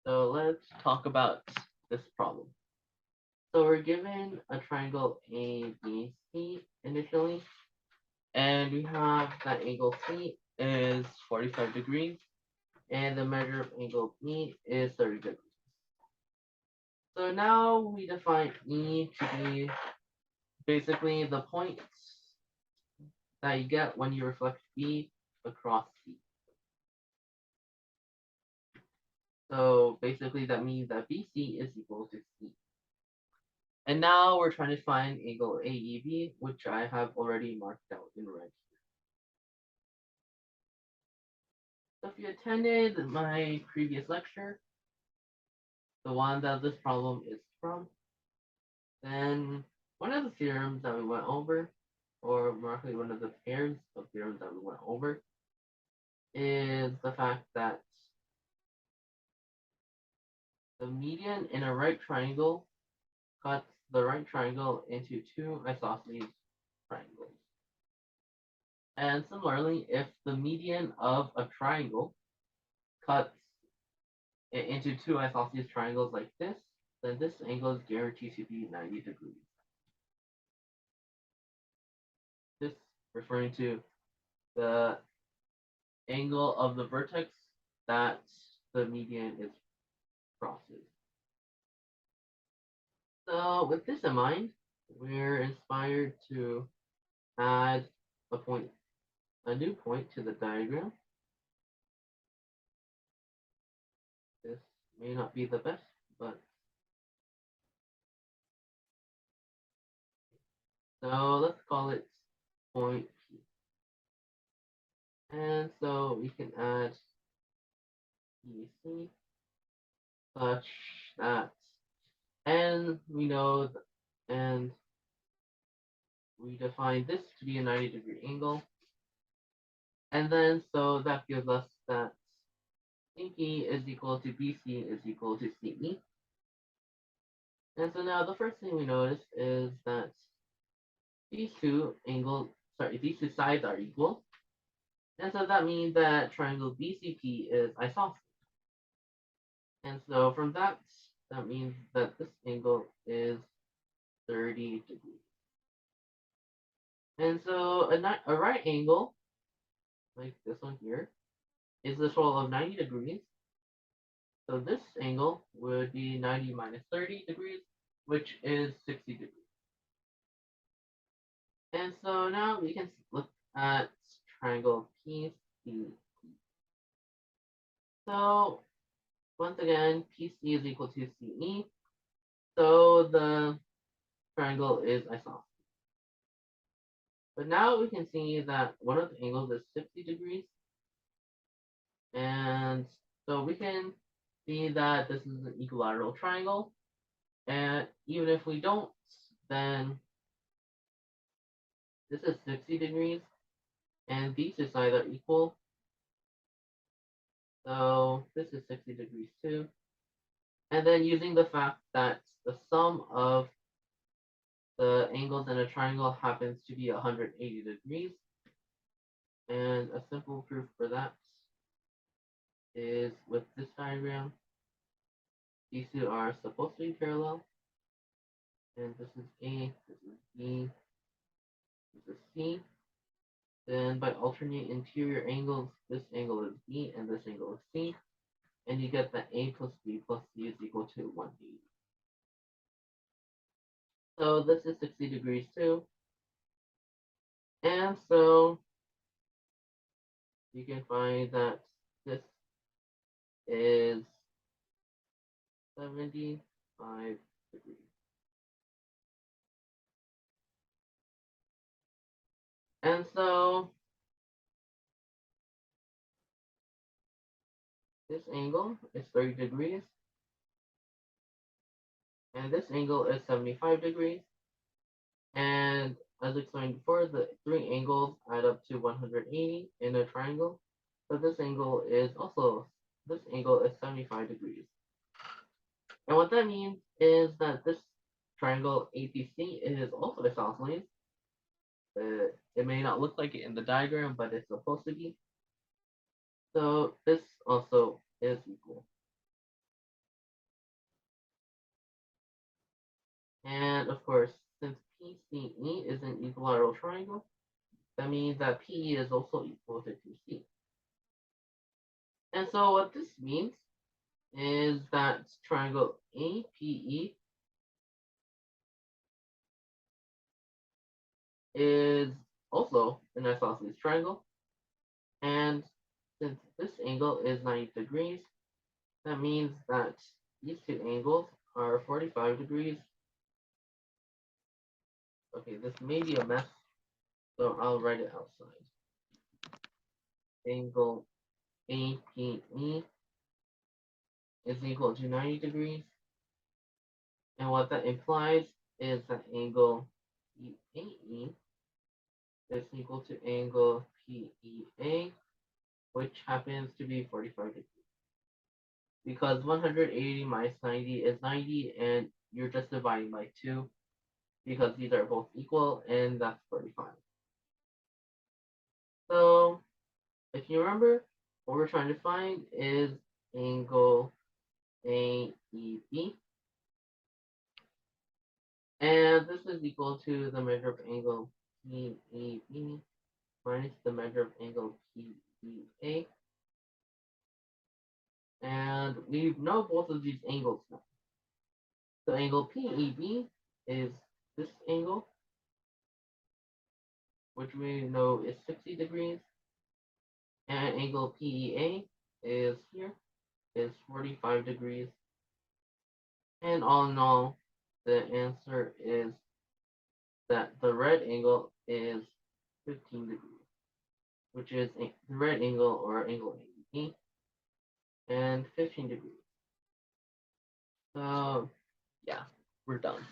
So let's talk about this problem. So we're given a triangle ABC initially, and we have that angle C is 45 degrees, and the measure of angle B is 30 degrees. So now we define E to be basically the point that you get when you reflect B across C. So basically that means that BC is equal to C. And now we're trying to find angle AEB, which I have already marked out in red. So if you attended my previous lecture, the one that this problem is from, then one of the theorems that we went over, or more likely one of the pairs of theorems that we went over, is the fact that the median in a right triangle cuts the right triangle into two isosceles triangles. And similarly, if the median of a triangle cuts into two isosceles triangles like this, then this angle is guaranteed to be 90 degrees. This referring to the angle of the vertex that the median is crosses. So with this in mind, we're inspired to add a new point to the diagram. This may not be the best, but so let's call it point P. And so we can add PC such that, and we know, and we define this to be a 90-degree angle. And then so that gives us that CP is equal to BC is equal to CE. And so now the first thing we notice is that these two sides are equal. And so that means that triangle BCP is isosceles. And so from that, that means that this angle is 30 degrees. And so a right angle, like this one here, is the total of 90 degrees. So this angle would be 90 minus 30 degrees, which is 60 degrees. And so now we can look at triangle PCP. So once again, PC is equal to CE. So the triangle is isosceles. But now we can see that one of the angles is 60 degrees. And so we can see that this is an equilateral triangle. And even if we don't, then this is 60 degrees. And these two sides are equal. So this is 60 degrees too. And then using the fact that the sum of the angles in a triangle happens to be 180 degrees. And a simple proof for that is with this diagram. These two are supposed to be parallel. And this is A, this is B, this is C. Then by alternating interior angles, this angle is B and this angle is C. And you get that A plus B plus C is equal to 180. So this is 60 degrees too. And so you can find that this is 75 degrees. And so this angle is 30 degrees. And this angle is 75 degrees. And as explained before, the three angles add up to 180 in a triangle. So this angle is 75 degrees. And what that means is that this triangle APC is also isosceles. It may not look like it in the diagram, but it's supposed to be. So this also is equal. And of course, since PCE is an equilateral triangle, that means that PE is also equal to 2C. And so what this means is that triangle APE is also an isosceles triangle. And since this angle is 90 degrees, that means that these two angles are 45 degrees. Okay, this may be a mess, so I'll write it outside. Angle APE is equal to 90 degrees. And what that implies is that angle PAE is equal to angle PEA, which happens to be 45 degrees. Because 180 minus 90 is 90, and you're just dividing by 2, because these are both equal, and that's 45. So, if you remember, what we're trying to find is angle AEB, and this is equal to the measure of angle PEB minus the measure of angle PEA. And we know both of these angles now. So angle PEB is this angle, which we know is 60 degrees, and angle PEA is here, is 45 degrees. And all in all, the answer is that the red angle is 15 degrees, which is the red angle or angle AEB, and 15 degrees. So yeah, we're done.